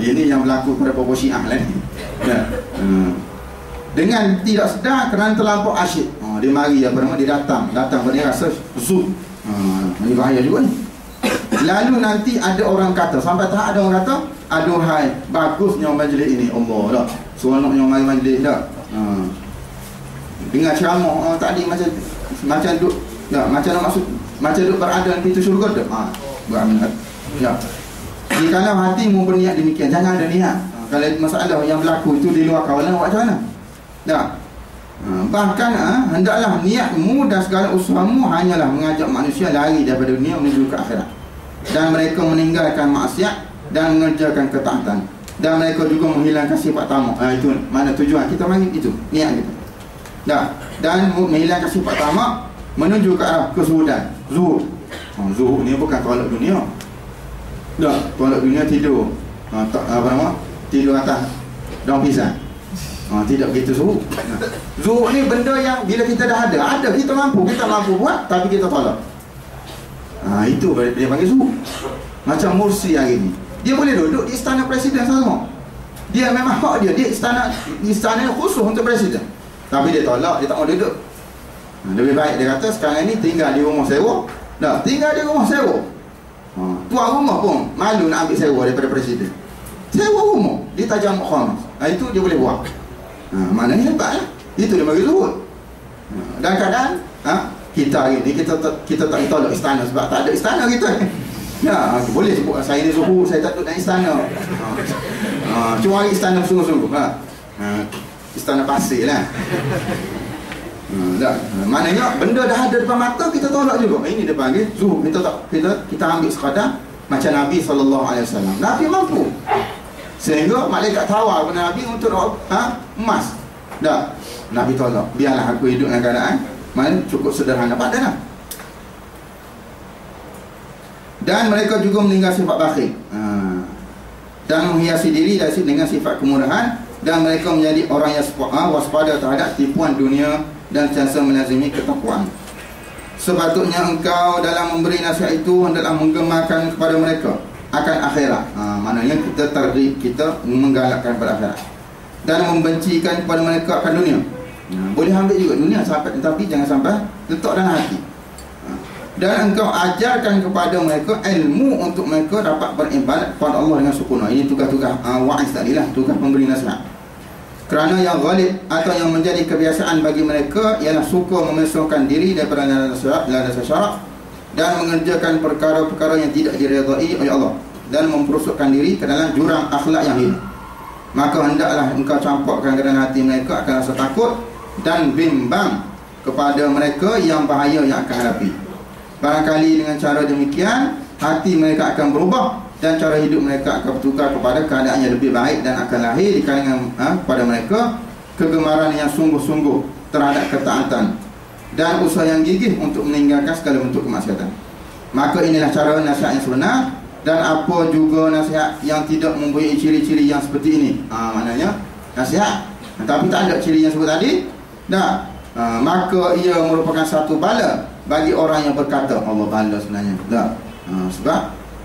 Speaker 1: Ini yang berlaku pada Bobo Syiah lah ni. Dengan tidak sedar kerana terlampau asyik. Dia mari apa nama, dia datang pada dia rasa zoom. Ini bahaya juga ni. Lalu nanti ada orang kata, sampai tak ada orang kata, aduhai, bagusnya majlis ini. Allah tak, seronoknya mari majlis tak. Dengar ceramah tadi macam duk, macam nak masuk, macam duk berada di pintu syurga tak. Beraminat. Jikalau hatimu berniat demikian, jangan ada niat. Kalau masalah yang berlaku itu di luar kawalan, awak macam mana? Bahkan hendaklah niatmu dan segala usahamu hanyalah mengajak manusia lari daripada dunia menuju ke akhirat, dan mereka meninggalkan maksiat dan mengerjakan ketaatan, dan mereka juga menghilangkan sifat tamak. Itu mana tujuan kita mari, itu niat kita. Dan menghilangkan sifat tamak menuju ke arah kesuhudan, zuhud. Zuhud ni bukan tolak dunia. Tolak dunia tidur, tidur atas daun pisang. Tidak begitu zuhud. Zuhud ni benda yang bila kita dah ada kita mampu buat, tapi kita tolak. Itu dia panggil zuhud. Macam Mursi hari ni, dia boleh duduk di istana presiden sama. Dia memang hak dia istana khusus untuk presiden, tapi dia tolak, dia tak mau duduk. Lebih baik dia kata sekarang ni tinggal di rumah sewa. Tinggal di rumah sewa. Tuan rumah pun malu nak ambil sewa daripada presiden. Sewa rumah di Tajam Khamis. Itu dia boleh buat. Maknanya hebat lah. Itu dia bagi zuhud. Dan kadang kita hari ni kita tak tolak istana sebab tak ada istana kita. Boleh sebut saya ni zuhud, saya tak duduk dalam istana. Cuma hari istana sungguh-sungguh. Istana pasir lah. Maknanya benda dah ada depan mata, kita tolak juga. Ini dia panggil zuhud. Kita ambil sekadar macam Nabi SAW. Nabi mampu, sehingga malaikat tawar kepada Nabi untuk emas. Nabi tolak, biarlah aku hidup dengan keadaan mana cukup sederhana padahal. Dan mereka juga meninggal sifat bakhil, dan menghiasi diri dengan sifat kemurahan, dan mereka menjadi orang yang waspada terhadap tipuan dunia dan sentiasa melazimi ketakwaan. Sepatutnya engkau dalam memberi nasihat itu hendaklah menggemarkan kepada mereka akan akhirat. Maknanya kita menggalakkan pada akhirat, dan membencikan kepada mereka akan dunia. Boleh ambil juga dunia sampai, tapi jangan sampai letak dalam hati. Dan engkau ajarkan kepada mereka ilmu untuk mereka dapat beribadat kepada Allah dengan sempurna. Ini tugas-tugas wa'iz tadi lah, tugas pemberi nasihat. Kerana yang ghalib atau yang menjadi kebiasaan bagi mereka ialah suka memisahkan diri daripada landasan syarak, dan mengerjakan perkara-perkara yang tidak diredai oleh Allah, dan memperusukkan diri ke dalam jurang akhlak yang hina. Maka hendaklah engkau campakkan ke dalam hati mereka akan rasa takut dan bimbang kepada mereka yang bahaya yang akan hadapi. Barangkali dengan cara demikian hati mereka akan berubah, dan cara hidup mereka akan bertukar kepada keadaan yang lebih baik, dan akan lahir di kalangan pada mereka kegemaran yang sungguh-sungguh terhadap ketaatan dan usaha yang gigih untuk meninggalkan segala bentuk kemaksiatan. Maka inilah cara nasihat yang sebenar, dan apa juga nasihat yang tidak mempunyai ciri-ciri yang seperti ini. Maknanya nasihat tapi tak ada ciri yang sebut tadi, maka ia merupakan satu bala bagi orang yang berkata. Allah bala sebenarnya. Sebab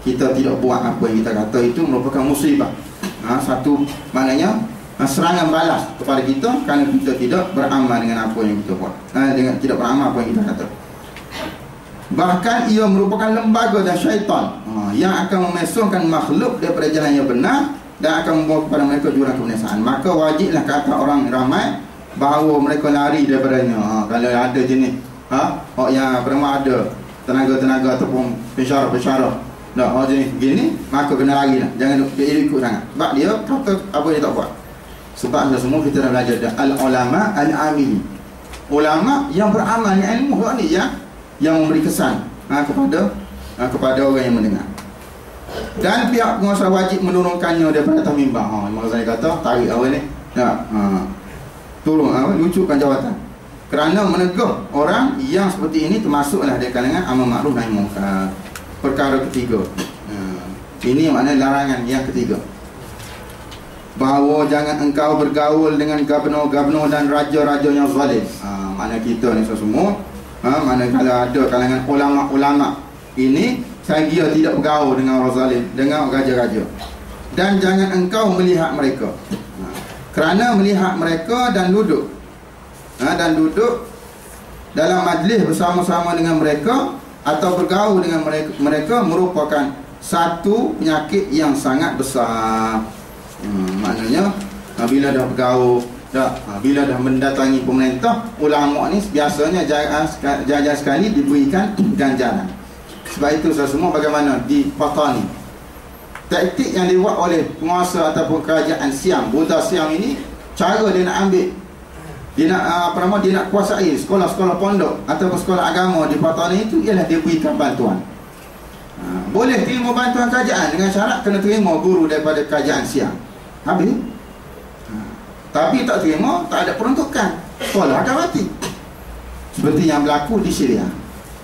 Speaker 1: kita tidak buat apa yang kita kata itu merupakan musibah. Satu maknanya serangan balas kepada kita kerana kita tidak beramal dengan apa yang kita buat, dengan tidak beramal apa yang kita kata. Bahkan ia merupakan lembaga dan syaitan yang akan memesongkan makhluk daripada jalan yang benar dan akan membawa kepada mereka jurang kebinasaan. Maka wajiblah kata orang ramai bahawa mereka lari daripadanya. Kalau ada jenis yang bernama ada tenaga-tenaga ataupun pensyarah jenis begini, maka kena lari lah. Jangan ikut sangat. Sebab dia kata apa dia tak buat. Sebab semua kita dah belajar al-ulama al-amili, ulama yang beramal dengan ilmu ni yang memberi kesan kepada orang yang mendengar. Dan pihak penguasa wajib menurunkannya daripada atas mimbar. Imam Ghazali kata tarik awal ni turun lucukkan jawatan kerana menegur orang yang seperti ini termasuklah dari kalangan amar makruf nahi munkar. Perkara ketiga, ini makna larangan yang ketiga, bahawa jangan engkau bergaul dengan gubernur-gubernur dan raja-raja yang zalim. Mana kita ni semua, mana kalau ada kalangan ulama-ulama ini, saya kira tidak bergaul dengan orang zalim, dengan raja-raja. Dan jangan engkau melihat mereka, kerana melihat mereka dan duduk dalam majlis bersama-sama dengan mereka atau bergaul dengan mereka merupakan satu penyakit yang sangat besar. Maknanya bila dah bergaul, bila dah mendatangi pemerintah, ulama ni biasanya jarang sekali diberikan ganjaran. Sebab itu semua bagaimana di Patani, taktik yang dibuat oleh penguasa ataupun kerajaan Siam, Buddha Siam ini, cara dia nak ambil, dia nak kuasai sekolah-sekolah pondok ataupun sekolah agama di Patani itu, ialah dia berikan bantuan. Boleh terima bantuan kerajaan dengan syarat kena terima guru daripada kerajaan Siam. Habis. Tapi tak terima, tak ada peruntukan, sekolah akan mati. Seperti yang berlaku di Syria.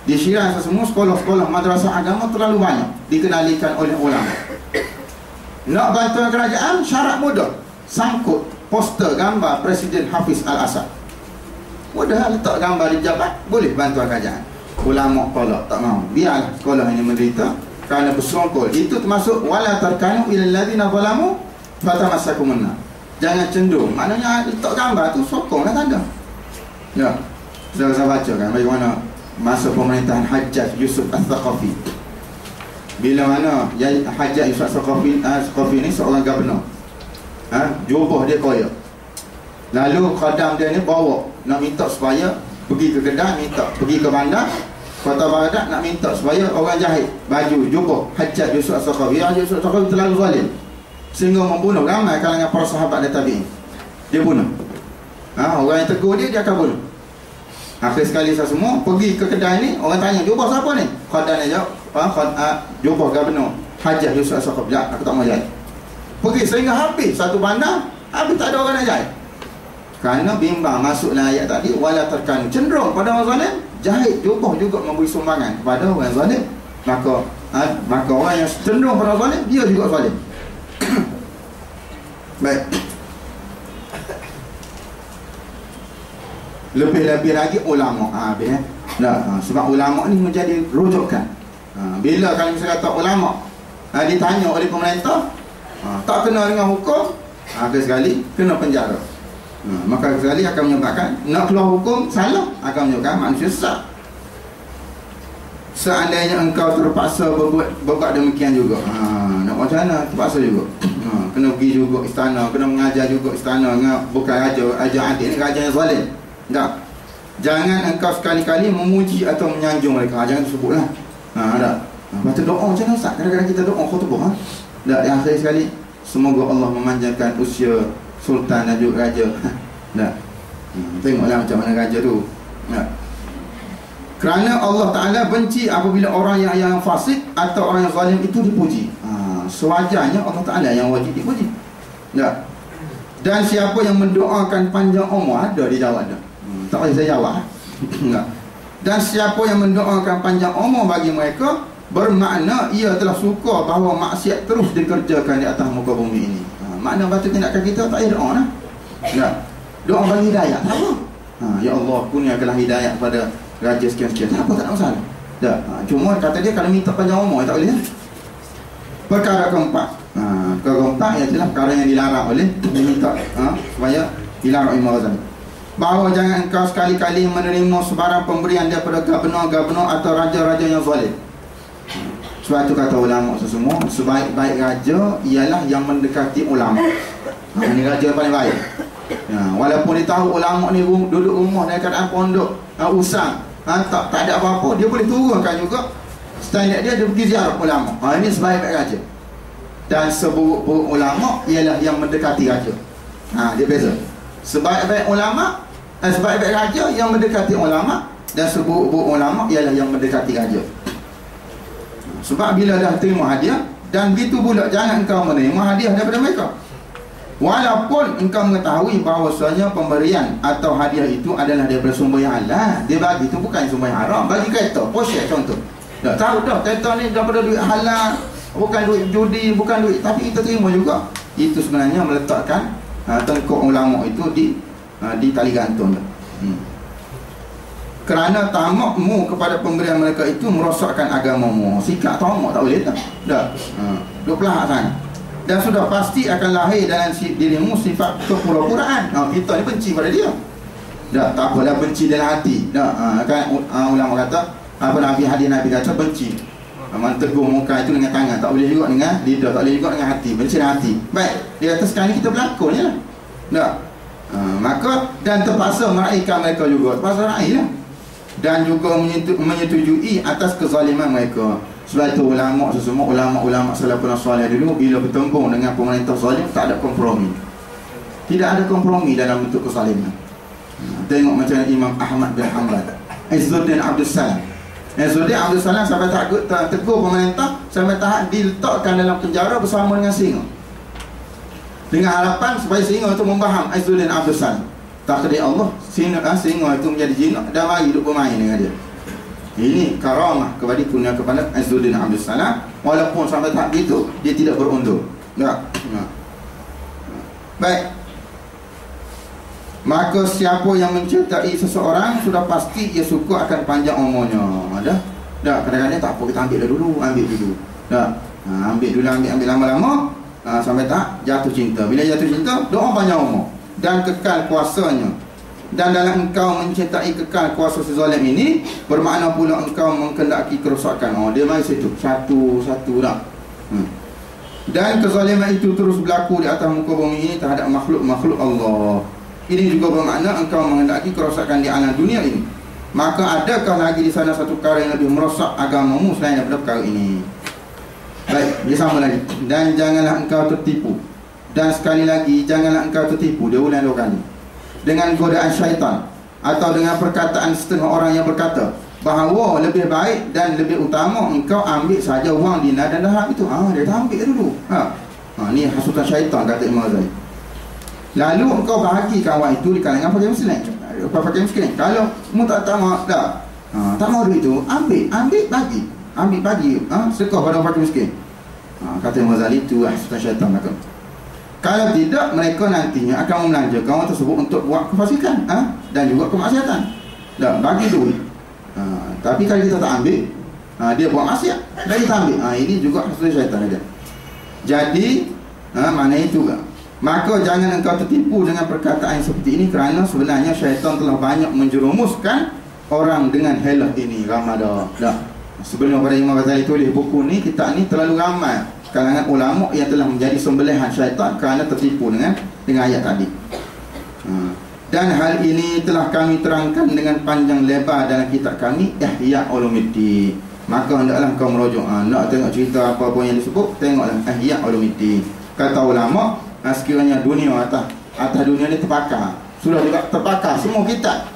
Speaker 1: Di Syria semua sekolah-sekolah madrasah agama terlalu banyak dikenalikan oleh ulama. Nak bantuan kerajaan, syarat mudah, sangkut poster gambar Presiden Hafiz Al-Assad. Mudah, letak gambar di jabat, boleh bantuan kerajaan. Ulama tolak, tak mahu. Biarlah sekolah ini menderita kerana bersongkol. Itu termasuk wala tarkanu ilal ladzina zalamu fatamassakumun nar. Jangan cenderung. Maknanya letak gambar tu sokonglah tanda. Ya. Saya baca kan bagaimana masa pemerintahan Hajjaj Yusuf Al-Thaqafi. Bila mana Hajjaj Yusuf Al-Thaqafi ni seorang gubernur. Jubah dia koyak. Lalu khadam dia ni bawa nak minta supaya pergi ke Kedah, minta pergi ke bandar Kota Baghdad, nak minta supaya orang jahit baju jubah Hajjaj Yusuf Al-Thaqafi. Hajjaj Yusuf Al-Thaqafi terlalu zalim sehingga membunuh ramai kalangan para sahabat dan tabi'in. Dia bunuh. Orang yang tegur dia akan bunuh. Akhir sekali semua pergi ke kedai ni, orang tanya, jubah siapa ni? Khadam dia jawab, jubah gubernur Hajjaj Yusuf Al-Thaqafi. Aku tak mau jahit. Pergi sehingga habis satu bandar, habis tak ada orang nak jahit. Kerana bimbang masuklah ayat tadi, wala tarkanu, cenderung pada orang zalim, jahit jubah juga memberi sumbangan kepada orang zalim. Maka orang yang cenderung pada orang zalim, dia juga zalim. Baik. Lebih-lebih lagi ulama. Sebab ulama ni menjadi rujukan. Bila kalau misalnya kata ulama ditanya oleh pemerintah, tak kena dengan hukum, akhir sekali kena penjara. Maka akhir sekali akan menyebabkan nak keluar hukum salah, akan menyebabkan manusia sesat. Seandainya engkau terpaksa berbuat demikian juga, nak macam mana? Terpaksa juga. Kena pergi juga istana, kena mengajar juga istana dengan bukan raja adil, raja yang zalim. Tak. Jangan engkau sekali-kali memuji atau menyanjung mereka. Jangan sebutlah. Baca doa macam mana Ustaz? Kadang-kadang kita doa khutbah. Tak, yang akhir sekali, semoga Allah memanjangkan usia sultan dan juga raja. Tak. Tengoklah macam mana raja tu. Tak. Kerana Allah Ta'ala benci apabila orang yang fasik atau orang yang zalim itu dipuji. Sewajarnya Allah Ta'ala yang wajib dipuji. Tak. Dan siapa yang mendoakan panjang umur, ada dia jawab dah. Tak payah saya jawab. Dan siapa yang mendoakan panjang umur bagi mereka, bermakna ia telah suka bahawa maksiat terus dikerjakan di atas muka bumi ini. Makna batu tindakan kita tak payah doa lah. Doa bagi hidayah. Apa? Ya Allah, kurniakanlah hidayah kepada raja sekian-sekian. Apa tak ada masalah. Cuma kata dia kalau minta panjang umur tak boleh. Perkara keempat, Perkara keempat ialah perkara yang dilarang oleh diminta supaya dilarang Imam Ghazali, bahawa jangan engkau sekali-kali menerima sebarang pemberian daripada gubernur-gubernur atau raja-raja yang zalim. Sebab itu kata ulama semua, sebaik-baik raja ialah yang mendekati ulama. Ini raja paling baik. Walaupun dia tahu ulama ni duduk rumah dalam keadaan pondok, usang, tak ada apa-apa, dia boleh turunkan juga standard dia pergi ziarah ulama. Ini sebaik-baik raja. Dan seburuk-buruk ulama ialah yang mendekati raja. Dia beza. Sebaik-baik ulama, sebaik-baik raja yang mendekati ulama, dan seburuk-buruk ulama ialah yang mendekati raja. Sebab bila dah terima hadiah, dan begitu pula jangan engkau menerima hadiah daripada mereka, walaupun engkau mengetahui bahawasanya pemberian atau hadiah itu adalah daripada sumber yang halal. Dia bagi itu bukan sumber yang haram. Bagi kereta, Porsche contoh, dah tahu dah kereta ni daripada duit halal, bukan duit judi, bukan duit, tapi kita terima juga. Itu sebenarnya meletakkan tengkuk ulama itu di tali gantung. Kerana tamakmu kepada pemberian mereka itu merosakkan agamamu. Sikap tamak tak boleh tak? Dah. Duk pelahak sana. Dan sudah pasti akan lahir dalam dirimu sifat kepura-puraan. Kita ni benci pada dia. Dah, tak apalah benci dalam hati. Dah, kan ulama kata, apa Nabi hadis Nabi kata benci. Mentegur muka itu dengan tangan, tak boleh juga dengan lidah, tak boleh juga dengan hati. Benci dengan hati. Baik, dia kata sekarang ni kita berlakon je lah. Dah. Maka dan terpaksa meraihkan mereka juga. Terpaksa raih lah. Dan juga menyetujui atas kezaliman mereka. Sebab itu ulama sesungguh, ulama-ulama salafun salih dulu bila bertempur dengan pemerintah zalim, tak ada kompromi. Tidak ada kompromi dalam bentuk kezaliman. Tengok macam Imam Ahmad bin Hanbal, Izzuddin Abdul Salam. Izzuddin Abdul Salam sampai tegur pemerintah, sampai tahap diletakkan dalam penjara bersama dengan singa, dengan harapan supaya singa itu membaham Izzuddin Abdul Salam. Takdir Allah, singa itu menjadi jinak dan mari duduk bermain dengan dia. Ini karamah kurnia kepada Izzuddin Abdul Salam. Walaupun sampai tahap itu dia tidak berundur. Baik. Maka siapa yang mencintai seseorang, sudah pasti ia suka akan panjang umurnya. Dah, kadang-kadang tak apa, kita ambil dulu. Dah, ambil lama-lama, sampai tak jatuh cinta. Bila jatuh cinta, doa panjang umur dan kekal kuasanya. Dan dalam engkau mencintai kekal kuasa si zalim ini, bermakna pula engkau menghendaki kerosakan. Dia mari situ satu dah. Dan kezaliman itu terus berlaku di atas muka bumi ini terhadap makhluk-makhluk Allah. Ini juga bermakna engkau menghendaki kerosakan di alam dunia ini. Maka adakah lagi di sana satu perkara yang lebih merosak agamamu selain daripada perkara ini? Baik, dia sama lagi. Dan janganlah engkau tertipu. Dan sekali lagi, janganlah engkau tertipu. Dia ulang 2 kali. Dengan godaan syaitan atau dengan perkataan setengah orang yang berkata bahawa lebih baik dan lebih utama engkau ambil saja wang dinar dan dirham itu. Dia tak ambil dulu. Ni hasutan syaitan, kata Imam Ghazali. Lalu engkau bahagikan wang itu di kalangan fakir miskin. Kalau mu tak mau dah, tak mau duit itu, ambil bagi, sedekah pada fakir miskin. Kata Imam Ghazali, itu hasutan syaitan. Kalau tidak, mereka nantinya akan melanjarkan orang tersebut untuk buat kefasikan dan juga kemaksiatan. Dah, bagi duit. Tapi kalau kita tak ambil, dia buat maksiat, dan kita ambil. Ini juga hasutan syaitan aja. Jadi, mana itu kan? Maka jangan engkau tertipu dengan perkataan seperti ini, kerana sebenarnya syaitan telah banyak menjerumuskan orang dengan helah ini. Ramadan. Dah. Sebelum pada Imam Ghazali tulis buku ni, kitab ni terlalu ramai kalangan ulama yang telah menjadi sembelihan syaitan kerana tertipu dengan ayat tadi. Dan hal ini telah kami terangkan dengan panjang lebar dalam kitab kami Ihya Ulumuddin. Maka hendaklah kau merujuk. Nak tengok cerita apa-apa yang disebut, tengoklah Ihya Ulumuddin. Kata ulama, sekiranya dunia atas dunia ni terbakar, sudah juga terbakar semua kitab,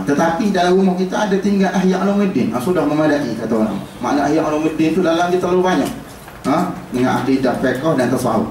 Speaker 1: tetapi dalam rumah kita ada tinggal Ihya Ulumuddin, sudah memadai, kata ulama. Makna Ihya Ulumuddin tu dalam dia terlalu banyak dengan akidah, fiqh dan tasawuf.